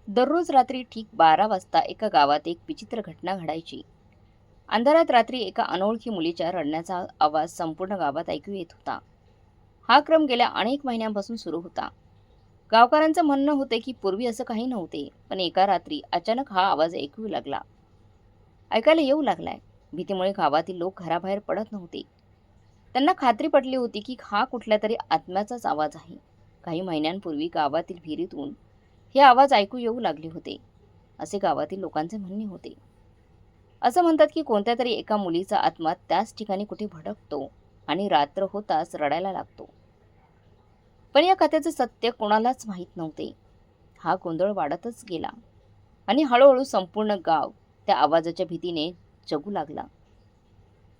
दररोज रात्री ठीक 12 वाजता एका गावात एक विचित्र घटना घडायची. अंधारात रात्री एका अनोळखी मुलीच्या रडण्याचा आवाज संपूर्ण गावात ऐकू येत होता. हा क्रम गेल्या अनेक महिन्यांपासून सुरू होता. गावकऱ्यांचं म्हणणं होते की पूर्वी असं काही नव्हते, पण एका रात्री अचानक हा आवाज ऐकायला येऊ लागलाय. भीतीमुळे गावातील लोक घराबाहेर पडत नव्हते. त्यांना खात्री पटली होती की हा कुठल्या तरी आत्म्याचाच आवाज आहे. काही महिन्यांपूर्वी गावातील विहिरीतून हे आवाज ऐकू येऊ लागले होते, असे गावातील लोकांचे म्हणणे होते. असं म्हणतात की कोणत्या तरी एका मुलीचा आत्मा त्याच ठिकाणी कुठे भटकतो आणि रात्र होताच रडायला लागतो. पण या कथेचे सत्य कोणालाच माहीत नव्हते. हा गोंधळ वाढतच गेला आणि हळूहळू संपूर्ण गाव त्या आवाजाच्या भीतीने जगू लागला.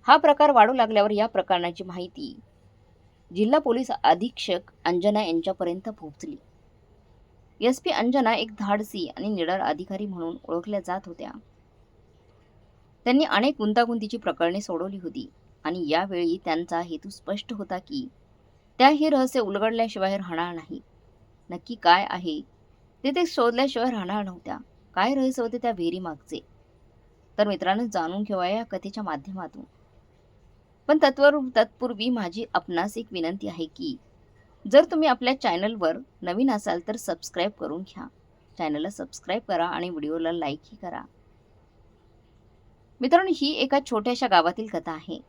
हा प्रकार वाढू लागल्यावर या प्रकरणाची माहिती जिल्हा पोलीस अधीक्षक अंजना यांच्यापर्यंत पोहोचली. एस.पी. अंजना एक धाडसी आणि निडर अधिकारी म्हणून ओळखल्या जात होत्या. त्यांनी अनेक गुंतागुंतीची प्रकरणे सोडवली होती आणि यावेळी त्यांचा हेतू स्पष्ट होता की त्या हे रहस्य उलगडल्याशिवाय राहणार नाही. नक्की काय आहे ते शोधल्याशिवाय राहणार नव्हत्या. काय रहस्य होते त्या विहिरीमागचे? तर मित्रांनो, जाणून घेऊया या कथेच्या माध्यमातून. पण तत्पूर्वी माझी आपणास एक विनंती आहे की जर तुम्ही आपल्या चॅनलवर नवीन असाल तर सबस्क्राईब करून घ्या. चॅनलला सबस्क्राईब करा आणि व्हिडिओला लाईकही करा. मित्रांनो, ही एका छोट्याशा गावातील कथा आहे.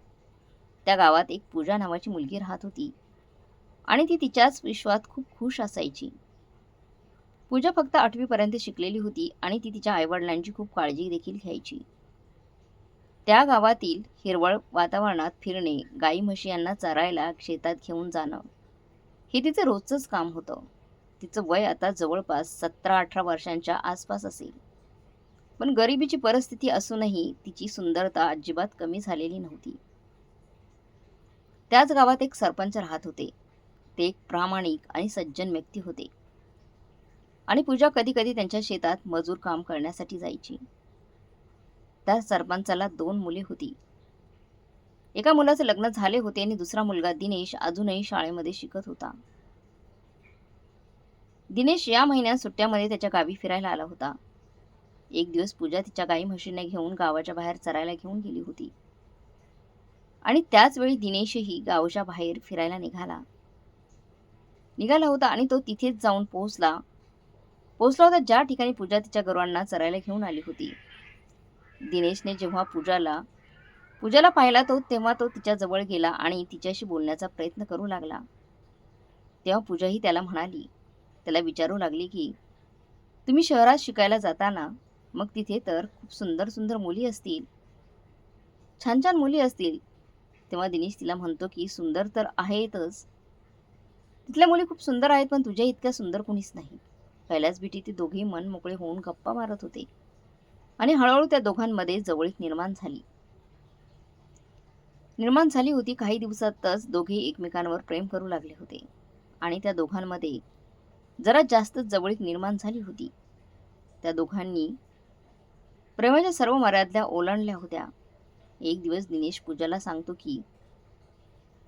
त्या गावात एक पूजा नावाची मुलगी राहत होती आणि ती तिच्याच विश्वात खूप खुश असायची. पूजा फक्त 8वी पर्यंत शिकलेली होती आणि ती तिच्या आईवडिलांची खूप काळजी देखील घ्यायची. त्या गावातील हिरवळ वातावरणात फिरणे, गाई म्हशी यांना चरायला शेतात घेऊन जाणं, हे तिचं रोजचंच काम होतं. तिचं वय आता जवळपास 17-18 वर्षांच्या आसपास असेल. पण गरिबीची परिस्थिती असूनही तिची सुंदरता अजिबात कमी झालेली नव्हती. त्याच गावात एक सरपंच राहत होते. ते एक प्रामाणिक आणि सज्जन व्यक्ती होते आणि पूजा कधी कधी त्यांच्या शेतात मजूर काम करण्यासाठी जायची. त्या सरपंचाला 2 मुले होती. एका मुलाचे लग्न झाले होते आणि दुसरा मुलगा दिनेश अजूनही शाळेमध्ये शिकत होता. दिनेश या महिन्यात सुट्ट्यामध्ये त्याच्या गावी फिरायला आला होता. एक दिवस पूजा तिच्या गाई म्हशींना घेऊन गावाच्या बाहेर चरायला घेऊन गेली होती आणि त्याच वेळी दिनेशही गावाच्या बाहेर फिरायला निघाला होता आणि तो तिथेच जाऊन पोहोचला होता ज्या ठिकाणी पूजा तिच्या गुरांना चरायला घेऊन आली होती. दिनेशने जेव्हा पूजाला पाहिला तेव्हा तो तिच्या जवळ गेला आणि तिच्याशी बोलण्याचा प्रयत्न करू लागला. तेव्हा पूजाही त्याला विचारू लागली की तुम्ही शहरात शिकायला जाता ना, मग तिथे तर खूप सुंदर सुंदर मुली असतील, छान छान मुली असतील. तेव्हा दिनेश तिला म्हणतो की सुंदर तर आहेतच, तिथल्या मुली खूप सुंदर आहेत, पण तुझ्या इतक्या सुंदर कोणीच नाही. पहिल्याच भेटीत ते दोघेही मन मोकळे होऊन गप्पा मारत होते आणि हळूहळू त्या दोघांमध्ये जवळीक निर्माण झाली होती. काही दिवसातच दोघे एकमेकांवर प्रेम करू लागले होते आणि त्या दोघांमध्ये जरा जास्त जवळीक निर्माण झाली होती. त्या दोघांनी प्रेमाच्या सर्व मर्यादा ओलांडल्या होत्या. एक दिवस दिनेश पूजाला सांगतो की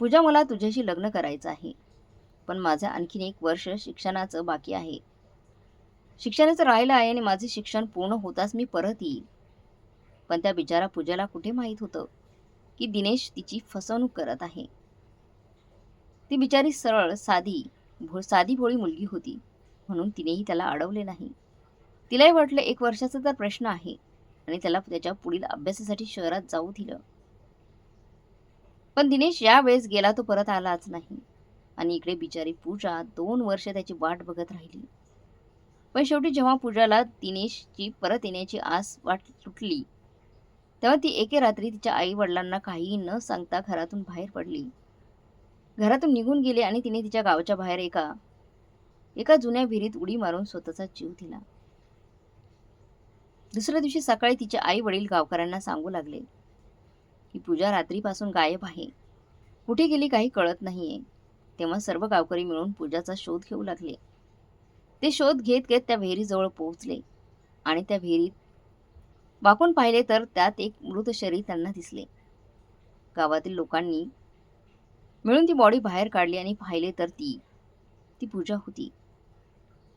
पूजा, मला तुझ्याशी लग्न करायचं आहे, पण माझं आणखीन 1 वर्ष शिक्षणाचं बाकी आहे. शिक्षणाचं राहिलं आहे आणि माझे शिक्षण पूर्ण होताच मी परत येईल. पण त्या बिचारा पूजाला कुठे माहीत होतं की दिनेश तिची फसवणूक करत आहे. ती बिचारी सरळ साधी भोळी मुलगी होती, म्हणून तिनेही त्याला अडवले नाही. तिलाही वाटलं 1 वर्षाचा तर प्रश्न आहे आणि त्याला त्याच्या पुढील अभ्यासासाठी शहरात जाऊ दिलं. पण दिनेश या वेळेस गेला तो परत आलाच नाही आणि इकडे बिचारी पूजा 2 वर्ष त्याची वाट बघत राहिली. पण शेवटी जेव्हा पूजाला दिनेशची परत येण्याची वाट सुटली, तेव्हा ती एके रात्री तिच्या आई वडिलांना काहीही न सांगता घरातून बाहेर पडली. घरातून निघून गेली आणि तिने तिच्या गावाच्या बाहेर एका जुन्या विहिरीत उडी मारून स्वतःचा जीव दिला. दुसऱ्या दिवशी सकाळी तिचे आई वडील गावकऱ्यांना सांगू लागले की पूजा रात्रीपासून गायब आहे, कुठे गेली काही कळत नाहीये. तेव्हा सर्व गावकरी मिळून पूजाचा शोध घेऊ लागले. ते शोध घेत घेत त्या विहिरीजवळ पोहोचले आणि त्या विहिरीत वाकून पाहिले तर त्यात एक मृत शरीर त्यांना दिसले. गावातील लोकांनी मिळून ती बॉडी बाहेर काढली आणि पाहिले तर ती पूजा होती.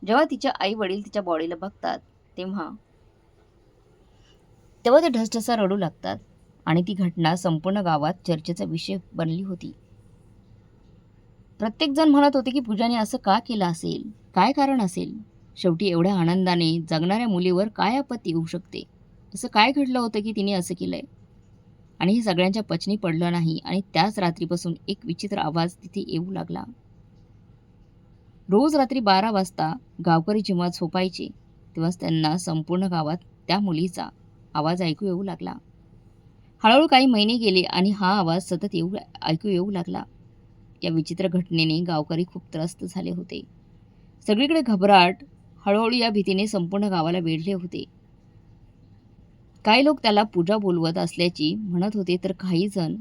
जेव्हा तिचे आई वडील तिच्या बॉडीला बघतात तेव्हा तेव्हा ते ढसढसा रडू लागतात आणि ती घटना संपूर्ण गावात चर्चेचा विषय बनली होती. प्रत्येकजण म्हणत होते की पूजाने असं का केलं असेल, काय कारण असेल. शेवटी एवढ्या आनंदाने जगणाऱ्या मुलीवर काय आपत्ती येऊ शकते, असं काय घडलं होतं की तिने असं केलंय. आणि हे सगळ्यांच्या पचनी पडलं नाही आणि त्याच रात्रीपासून एक विचित्र आवाज तिथे येऊ लागला. रोज रात्री 12 वाजता गावकरी जेव्हा झोपायचे तेव्हाच त्यांना संपूर्ण गावात त्या मुलीचा आवाज ऐकू येऊ लागला. हळूहळू काही महिने गेले आणि हा आवाज सतत ऐकू येऊ लागला. या विचित्र घटनेने गावकरी खूप त्रस्त झाले होते. सगळीकडे घबराट हळूहळू या भीतीने संपूर्ण गावाला वेढले होते. काही लोक त्याला पूजा बोलवत असल्याची म्हणत होते, तर काही जण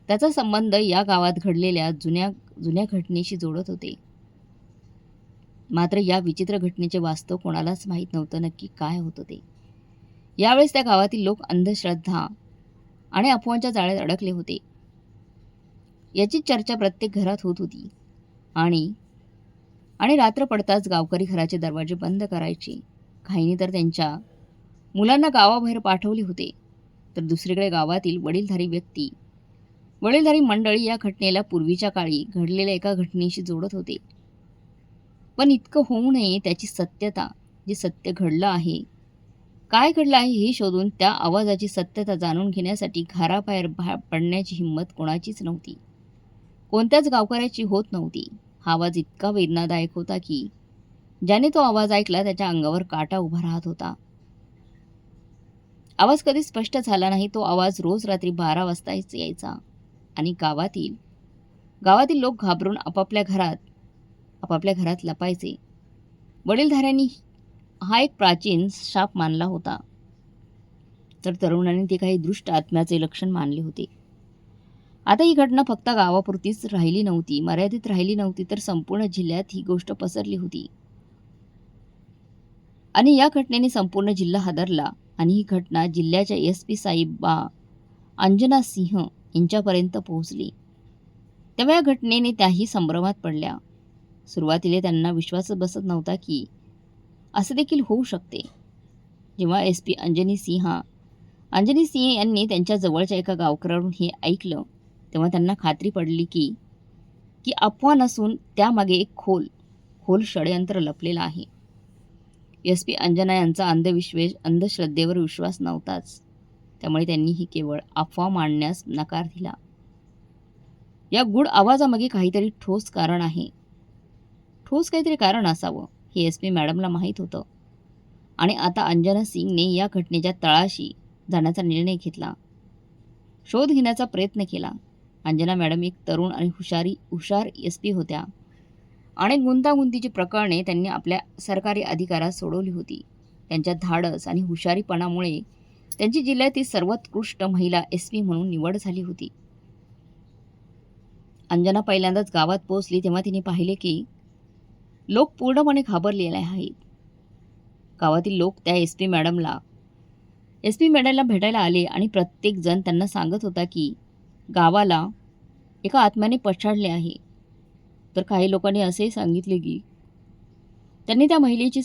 त्याचा संबंध या गावात घडलेल्या जुन्या जुन्या घटनेशी जोडत होते. मात्र या विचित्र घटनेचे वास्तव कोणालाच माहीत नव्हतं नक्की काय होतं ते. यावेळेस त्या गावातील लोक अंधश्रद्धा आणि अफवांच्या जाळ्यात अडकले होते. याची चर्चा प्रत्येक घरात होत होती आणि आणि रात्र पडताच गावकरी घराचे दरवाजे बंद करायचे. काहींनी तर त्यांच्या मुलांना गावाबाहेर पाठवले होते, तर दुसरीकडे गावातील वडीलधारी मंडळी या घटनेला पूर्वीच्या काळी घडलेल्या एका घटनेशी जोडत होते. पण इतकं होऊ नये त्याची सत्यता, जे सत्य घडलं आहे, काय घडलं आहे हे शोधून त्या आवाजाची सत्यता जाणून घेण्यासाठी घराबाहेर पडण्याची हिंमत कोणाचीच नव्हती. कोणत्याच गावकऱ्याची होत नव्हती. हा आवाज इतका वेदनादायक होता की ज्याने तो आवाज ऐकला त्याच्या अंगावर काटा उभा राहत होता. आवाज कधी स्पष्ट झाला नाही. तो आवाज रोज रात्री 12 वाजता यायचा आणि गावातील लोक घाबरून आपापल्या घरात लपायचे. वडीलधाऱ्यांनी हा एक प्राचीन शाप मानला होता, तर तरुणांनी ते काही दुष्ट आत्म्याचे लक्षण मानले होते. आता ही घटना फक्त गावापुरतीच मर्यादित राहिली नव्हती, तर संपूर्ण जिल्ह्यात ही गोष्ट पसरली होती. आणि या घटनेने संपूर्ण जिल्हा हादरला आणि ही घटना जिल्ह्याच्या SP साहिबा अंजना सिंह यांच्यापर्यंत पोहोचली. तेव्हा या घटनेने त्याही संभ्रमात पडल्या. सुरुवातीला त्यांना विश्वास बसत नव्हता की असं देखील होऊ शकते. जेव्हा SP अंजनी सिंह यांनी त्यांच्या जवळच्या एका गावकऱ्याकडून हे ऐकलं, तेव्हा त्यांना खात्री पडली की अफवा नसून त्यामागे एक खोल षडयंत्र लपलेलं आहे. SP अंजना यांचा अंधश्रद्धेवर विश्वास नव्हताच, त्यामुळे त्यांनी ही केवळ अफवा मांडण्यास नकार दिला. या गूढ आवाजामागे काहीतरी ठोस काहीतरी कारण असावं हे SP मॅडमला माहीत होतं. आणि आता अंजना सिंगने या घटनेच्या तळाशी जाण्याचा निर्णय घेतला, शोध घेण्याचा प्रयत्न केला. अंजना मॅडम एक तरुण आणि हुशार SP होत्या. अनेक गुंतागुंतीची प्रकरणे त्यांनी आपल्या सरकारी अधिकारात सोडवली होती. त्यांच्या धाडस आणि हुशारीपणामुळे त्यांची जिल्ह्यातील सर्वोत्कृष्ट महिला SP म्हणून निवड झाली होती. अंजना पहिल्यांदाच गावात पोहोचली तेव्हा तिने पाहिले की लोक पूर्णपणे घाबरलेले आहेत. गावातील लोक त्या SP मॅडमला भेटायला आले आणि प्रत्येकजण त्यांना सांगत होता की गावाला एका आत्म्याने पछाडले आहे. तर काही लोकांनी असे सांगितले की त्यांनी त्या महिलेची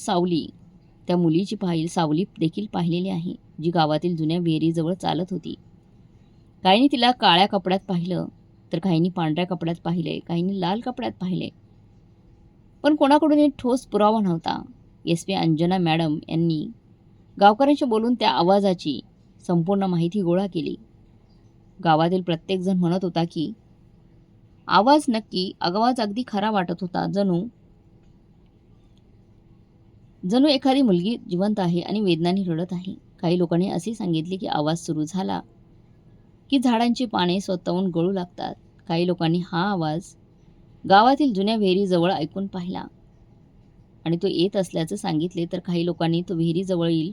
त्या मुलीची सावली देखील पाहिलेली आहे, जी गावातील जुन्या विहिरीजवळ चालत होती. काहींनी तिला काळ्या कपड्यात पाहिलं, तर काहींनी पांढऱ्या कपड्यात पाहिले, काहींनी लाल कपड्यात पाहिले. पण कोणाकडून एक ठोस पुरावा नव्हता. SP अंजना मॅडम यांनी गावकऱ्यांशी बोलून त्या आवाजाची संपूर्ण माहिती गोळा केली. गावातील प्रत्येकजण म्हणत होता की आवाज अगदी खरा वाटत होता. जणू एखादी मुलगी जिवंत आहे आणि वेदनाने रडत आहे. काही लोकांनी असे सांगितले की आवाज सुरू झाला की झाडांची पाने स्वतःहून गळू लागतात. काही लोकांनी हा आवाज गावातील जुन्या विहिरीजवळ ऐकून पाहिला आणि तो येत असल्याचं सांगितले, तर काही लोकांनी तो विहिरीजवळील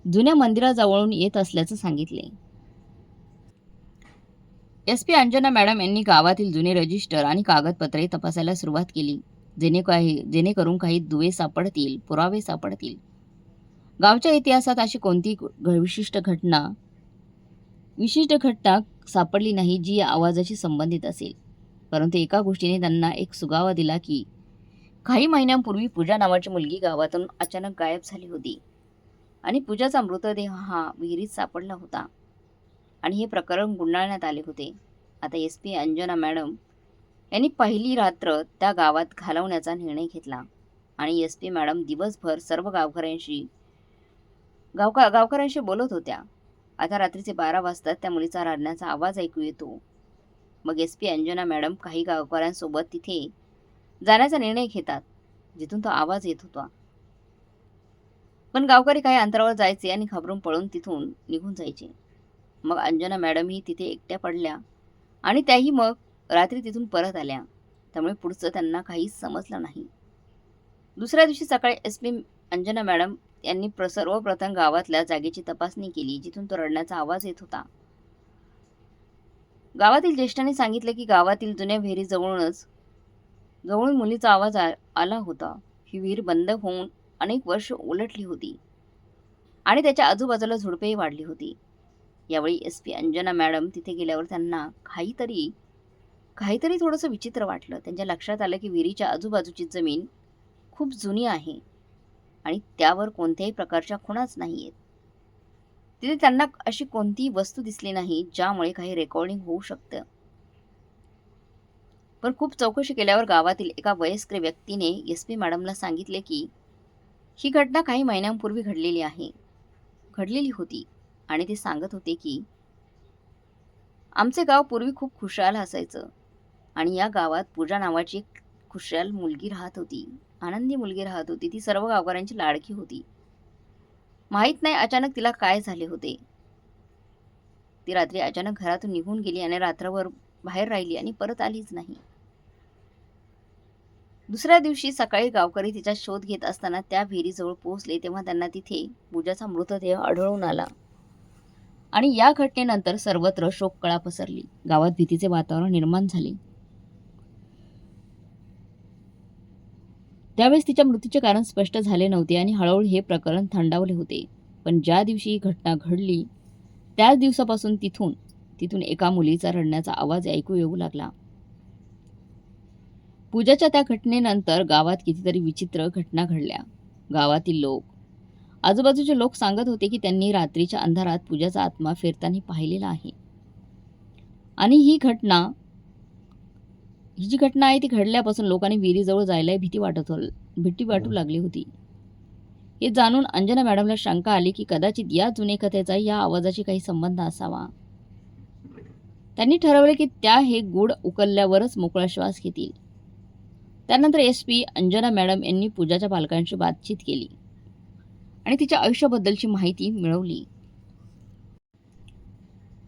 जुन्या मंदिराजवळून येत असल्याचं सांगितले. SP अंजना मॅडम यांनी गावातील जुने रजिस्टर आणि कागदपत्रे तपासायला सुरुवात केली, जेणेकरून काही पुरावे सापडतील. गावच्या इतिहासात अशी कोणती विशिष्ट घटना सापडली नाही जी या आवाजाशी संबंधित असेल. परंतु एका गोष्टीने त्यांना एक सुगावा दिला की काही महिन्यांपूर्वी पूजा नावाची मुलगी गावातून अचानक गायब झाली होती आणि पूजाचा मृतदेह हा विहिरीत सापडला होता आणि हे प्रकरण गुंडाळण्यात आले होते. आता SP अंजना मॅडम यांनी पहिली रात्र त्या गावात घालवण्याचा निर्णय घेतला आणि SP मॅडम दिवसभर सर्व गावकऱ्यांशी बोलत होत्या. आता रात्रीचे 12 वाजता त्या मुलीचा रडण्याचा आवाज ऐकू येतो. मग SP अंजना मॅडम काही गावकऱ्यांसोबत तिथे जाण्याचा निर्णय घेतात जिथून तो आवाज येत होता. पण गावकरी काही अंतरावर जायचे आणि घाबरून पळून तिथून निघून जायचे. मग अंजना मॅडमही तिथे एकट्या पडल्या आणि त्याही मग रात्री तिथून परत आल्या. त्यामुळे पुढचं त्यांना काहीच समजलं नाही. दुसऱ्या दिवशी सकाळी SP अंजना मॅडम यांनी सर्वप्रथम गावातल्या जागेची तपासणी केली जिथून तो रडण्याचा आवाज येत होता. गावातील ज्येष्ठांनी सांगितले की गावातील जुन्या जवळून मुलीचा आवाज आला होता. ही विहीर बंद होऊन अनेक वर्ष उलटली होती आणि त्याच्या आजूबाजूला झुडपेही वाढली होती. यावेळी SP अंजना मॅडम तिथे गेल्यावर त्यांना काहीतरी थोडंसं विचित्र वाटलं. त्यांच्या लक्षात आलं की विहिरीच्या आजूबाजूची जमीन खूप जुनी आहे आणि त्यावर कोणत्याही प्रकारच्या खुणाच नाही आहेत. तिथे त्यांना अशी कोणतीही वस्तू दिसली नाही ज्यामुळे काही रेकॉर्डिंग होऊ शकतं. पण खूप चौकशी केल्यावर गावातील एका वयस्कर व्यक्तीने SP मॅडमला सांगितले की ही घटना काही महिन्यांपूर्वी घडलेली होती आणि ते सांगत होते की आमचे गाव पूर्वी खूप खुशाल असायचं आणि या गावात पूजा नावाची एक खुशाल मुलगी राहत होती. आनंदी मुलगी राहत होती. ती सर्व गावकऱ्यांची लाडकी होती. माहीत नाही अचानक तिला काय झाले होते. ती रात्री अचानक घरातून निघून गेली आणि रात्रभर बाहेर राहिली आणि परत आलीच नाही. दुसऱ्या दिवशी सकाळी गावकरी तिचा शोध घेत असताना त्या विहिरीजवळ पोहोचले तेव्हा त्यांना तिथे पूजाचा मृतदेह आढळून आला आणि या घटनेनंतर सर्वत्र शोककळा पसरली. गावात भीतीचे वातावरण निर्माण झाले. त्यावेळेस तिच्या मृत्यूचे कारण स्पष्ट झाले नव्हते आणि हळूहळू हे प्रकरण थंडावले होते. पण ज्या दिवशी ही घटना घडली त्याच दिवसापासून तिथून एका मुलीचा रडण्याचा आवाज ऐकू येऊ लागला. पूजाच्या त्या घटनेनंतर गावात कितीतरी विचित्र घटना घडल्या. गावातील आजूबाजूचे लोक सांगत होते की त्यांनी रात्रीच्या अंधारात पूजाचा आत्मा फिरताना पाहिलेला आहे आणि ही जी घटना आहे ती घडल्यापासून लोकांनी विहिरीजवळ जायला भीती वाटू लागली होती. हे जाणून अंजना मॅडमला शंका आली की कदाचित या जुने कथेचा या आवाजाशी काही संबंध असावा. त्यांनी ठरवले की त्या हे गूढ उकलल्यावरच मोकळा श्वास घेतील. त्यानंतर SP अंजना मॅडम यांनी पूजाच्या पालकांशी बातचीत केली आणि तिच्या आयुष्याबद्दलची माहिती मिळवली.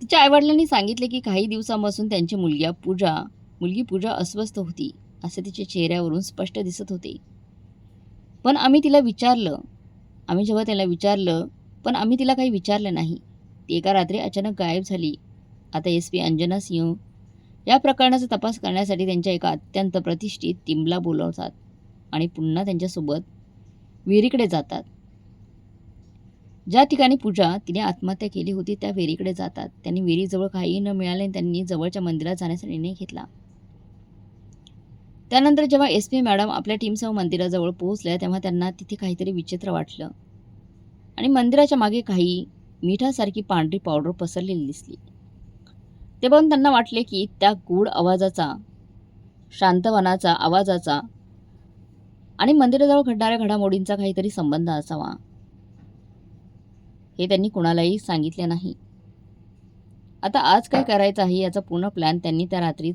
तिच्या आईवडिलांनी सांगितले की काही दिवसांपासून त्यांची मुलगी पूजा अस्वस्थ होती असे तिच्या चेहऱ्यावरून स्पष्ट दिसत होते. पण आम्ही तिला काही विचारलं नाही. ती एका रात्री अचानक गायब झाली. आता SP अंजना सिंह या प्रकरणाचा तपास करण्यासाठी त्यांच्या एका अत्यंत प्रतिष्ठित टीमला बोलवतात आणि पुन्हा त्यांच्यासोबत विहिरीकडे जातात. ज्या ठिकाणी तिने आत्महत्या केली होती त्या विहिरीकडे जातात. त्यांनी विहिरीजवळ काहीही न मिळाले त्यांनी जवळच्या मंदिरात जाण्याचा निर्णय घेतला. त्यानंतर जेव्हा SP मॅडम आपल्या टीमसह मंदिराजवळ पोहोचल्या तेव्हा त्यांना तिथे काहीतरी विचित्र वाटलं आणि मंदिराच्या मागे काही मिठासारखी पांढरी पावडर पसरलेली दिसली. ते पाहून त्यांना वाटले की त्या गूढ आवाजाचा, शांतवनाचा आवाजाचा आणि मंदिराजवळ घडणाऱ्या घडामोडींचा काहीतरी संबंध असावा. हे त्यांनी कुणालाही सांगितले नाही. आता आज काय करायचं आहे याचा पूर्ण प्लॅन त्यांनी त्या रात्री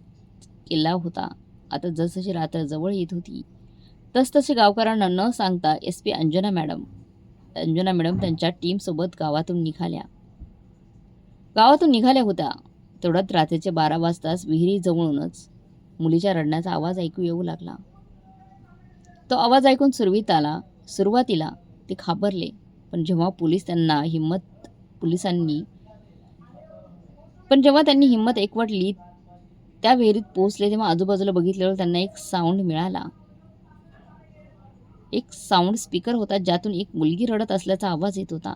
केला होता. आता जसजशी रात्र जवळ येत होती तसतसे गावकऱ्यांना न सांगता SP अंजना मॅडम त्यांच्या टीमसोबत गावातून निघाल्या होत्या. तेवढ्यात रात्रीचे 12 वाजताच विहिरीजवळूनच मुलीच्या रडण्याचा आवाज ऐकू येऊ लागला. तो आवाज ऐकून सुरुवातीला ते घाबरले. पण जेव्हा त्यांनी हिंमत एकवटली त्या विहिरीत पोहोचले तेव्हा आजूबाजूला बघितल्यावर त्यांना एक साऊंड मिळाला. एक साऊंड स्पीकर होता ज्यातून एक मुलगी रडत असल्याचा आवाज येत होता.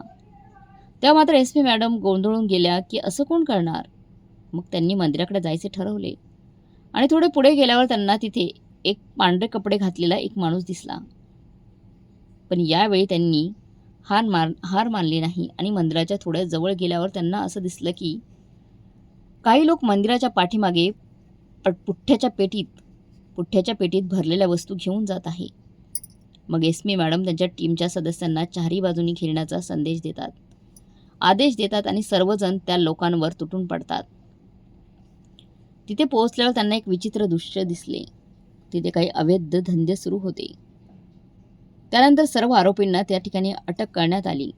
तेव्हा मात्र SP मॅडम गोंधळून गेल्या की असं कोण करणार. मग त्यांनी मंदिराकडे जायचे ठरवले आणि थोडे पुढे गेल्यावर त्यांना तिथे एक पांढरे कपडे घातलेला एक माणूस दिसला. पण यावेळी त्यांनी हार मानली नाही आणि मंदिराच्या थोड्या जवळ गेल्यावर त्यांना असं दिसलं की काही लोक मंदिराच्या पाठीमागे पुठ्ठ्याच्या पेटीत भरलेल्या वस्तू घेऊन जात आहे. मग एसमी मॅडम त्यांच्या टीमच्या सदस्यांना चारही बाजूनी घेरण्याचा आदेश देतात आणि सर्वजण त्या लोकांवर तुटून पडतात. तिथे पोहोचल्यावर त्यांना एक विचित्र दृश्य दिसले. तिथे काही अवैध धंदे सुरू होते. त्यानंतर सर्व आरोपींना त्या ठिकाणी अटक करण्यात आली.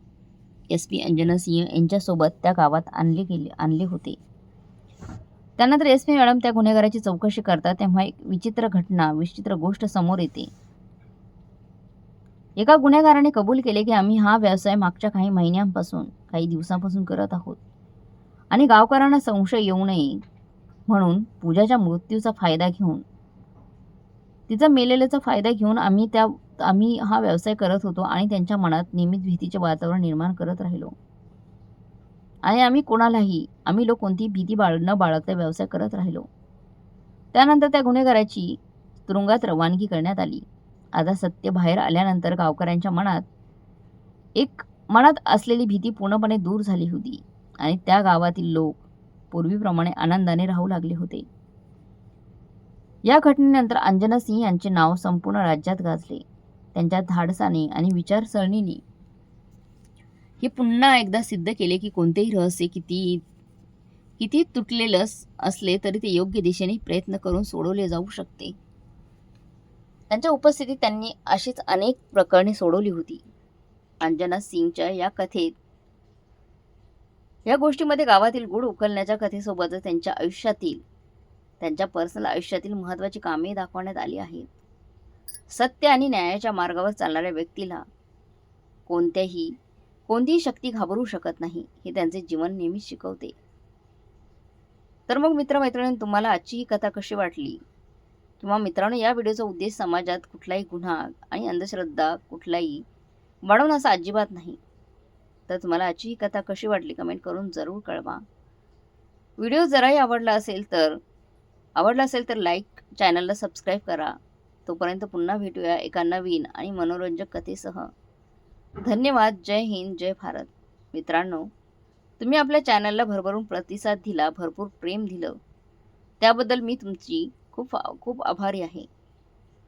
एसपी अंजना सिंह यांच्यासोबत त्या गावात आणले होते. त्यानंतर एसपी मॅडम त्या गुन्हेगाराची चौकशी करतात तेव्हा एक विचित्र गोष्ट समोर येते. एका गुन्हेगाराने कबूल केले की आम्ही हा व्यवसाय मागच्या काही दिवसांपासून करत आहोत आणि गावकऱ्यांना संशय येऊ नये म्हणून पूजाच्या मृत्यूचा फायदा घेऊन तिचा मेलेल्याचा फायदा घेऊन आम्ही हा व्यवसाय करत होतो आणि त्यांच्या मनात नेहमीच भीतीचे वातावरण निर्माण करत राहिलो आणि आम्ही लोक कोणतीही भीती न बाळगता व्यवसाय करत राहिलो. त्यानंतर त्या गुन्हेगाराची तुरुंगात रवानगी करण्यात आली. आता सत्य बाहेर आल्यानंतर गावकऱ्यांच्या मनात असलेली भीती पूर्णपणे दूर झाली होती आणि त्या गावातील लोक पूर्वीप्रमाणे आनंदाने राहू लागले होते. या घटनेनंतर अंजना सिंह यांचे नाव संपूर्ण राज्यात गाजले. त्यांच्या धाडसाने आणि विचारसरणीने हे पुन्हा एकदा सिद्ध केले की कोणतेही रहस्य किती तुटलेलं असले तरी ते योग्य दिशेने प्रयत्न करून सोडवले जाऊ शकते. त्यांच्या उपस्थितीत त्यांनी अशीच अनेक प्रकरणे सोडवली होती. अंजना सिंगच्या या कथेत या गोष्टीमध्ये गावातील गूढ उकलण्याच्या कथेसोबतच त्यांच्या पर्सनल आयुष्यातील महत्त्वाची कामे दाखवण्यात आली आहेत. सत्य आणि न्यायाच्या मार्गावर चालणाऱ्या व्यक्तीला कोणतीही शक्ती घाबरू शकत नाही हे त्यांचे जीवन नेहमीच शिकवते. तर मग मित्रमैत्रिणींनो, तुम्हाला आजची ही कथा कशी वाटली? किंवा मित्रांनो, या व्हिडिओचा उद्देश समाजात कुठलाही गुन्हा आणि अंधश्रद्धा कुठलाही वाढवण्याचा अजिबात नाही. तर तुम्हाला आजची ही कथा कशी वाटली कमेंट करून जरूर कळवा. व्हिडिओ जराही आवडला असेल तर लाईक, चॅनलला सबस्क्राईब करा. तोपर्यंत पुन्हा भेटूया एका नवीन आणि मनोरंजक कथेसह. धन्यवाद. जय हिंद, जय भारत. मित्रांनो, तुम्ही आपल्या चॅनलला भरभरून प्रतिसाद दिला, भरपूर प्रेम दिलं, त्याबद्दल मी तुमची खूप खूप आभारी आहे.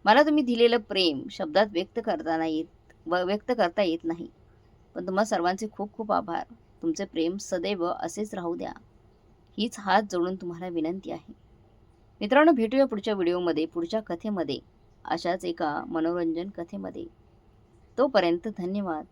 मला तुम्ही दिलेलं प्रेम शब्दात व्यक्त करता येत नाही, पण तुम्हा सर्वांचे खूप खूप आभार. तुमचे प्रेम सदैव असेच राहू द्या, हीच हात जोडून तुम्हाला विनंती आहे. मित्रांनो, भेटूया पुढच्या व्हिडिओमध्ये, पुढच्या कथेमध्ये, अशाच एका मनोरंजन कथेमध्ये. तोपर्यंत धन्यवाद.